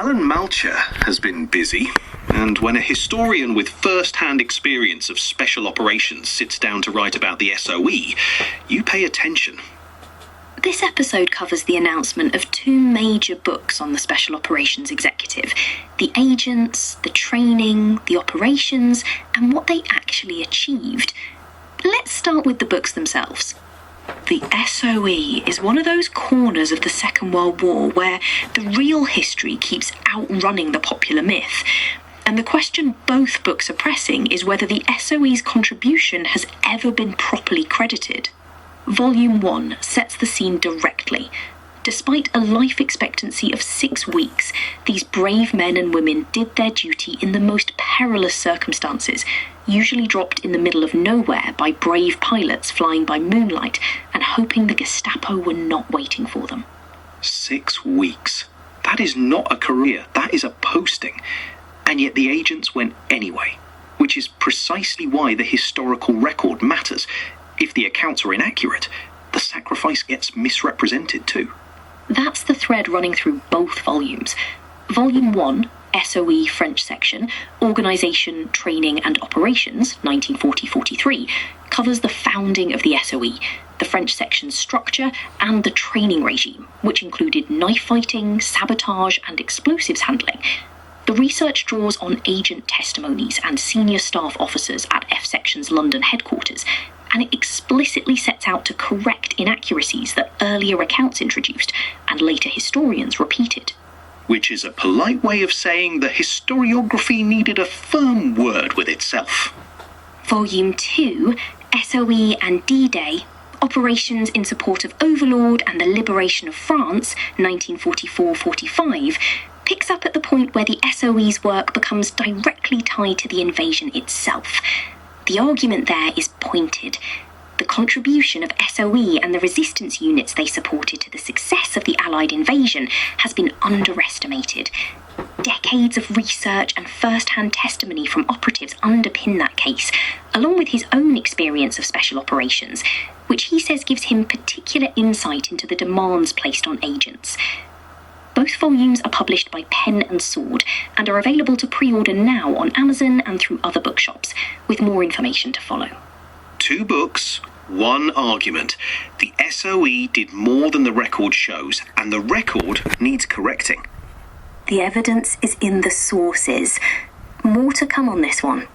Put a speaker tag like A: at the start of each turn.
A: Alan Malcher has been busy, and when a historian with first-hand experience of special operations sits down to write about the SOE, you pay attention.
B: This episode covers the announcement of two major books on the Special Operations Executive: the agents, the training, the operations, and what they actually achieved. Let's start with the books themselves. The SOE is one of those corners of the Second World War where the real history keeps outrunning the popular myth. And the question both books are pressing is whether the SOE's contribution has ever been properly credited. Volume 1 sets the scene directly. Despite a life expectancy of 6 weeks, these brave men and women did their duty in the most perilous circumstances, usually dropped in the middle of nowhere by brave pilots flying by moonlight and hoping the Gestapo were not waiting for them.
A: 6 weeks. That is not a career, that is a posting. And yet the agents went anyway, which is precisely why the historical record matters. If the accounts are inaccurate, the sacrifice gets misrepresented too.
B: That's the thread running through both volumes. Volume 1, SOE French section, Organisation, Training and Operations, 1940-43, covers the founding of the SOE, the French section's structure and the training regime, which included knife fighting, sabotage and explosives handling. The research draws on agent testimonies and senior staff officers at F Section's London headquarters, and it explicitly sets out to correct inaccuracies that earlier accounts introduced and later historians repeated.
A: Which is a polite way of saying the historiography needed a firm word with itself.
B: Volume 2, SOE and D-Day, Operations in Support of Overlord and the Liberation of France, 1944-45, picks up at the point where the SOE's work becomes directly tied to the invasion itself. The argument there is pointed. The contribution of SOE and the resistance units they supported to the success of the Allied invasion has been underestimated. Decades of research and first-hand testimony from operatives underpin that case, along with his own experience of special operations, which he says gives him particular insight into the demands placed on agents. Both volumes are published by Pen and Sword and are available to pre-order now on Amazon and through other bookshops, with more information to follow.
A: 2 books, 1 argument. The SOE did more than the record shows, and the record needs correcting.
B: The evidence is in the sources. More to come on this one.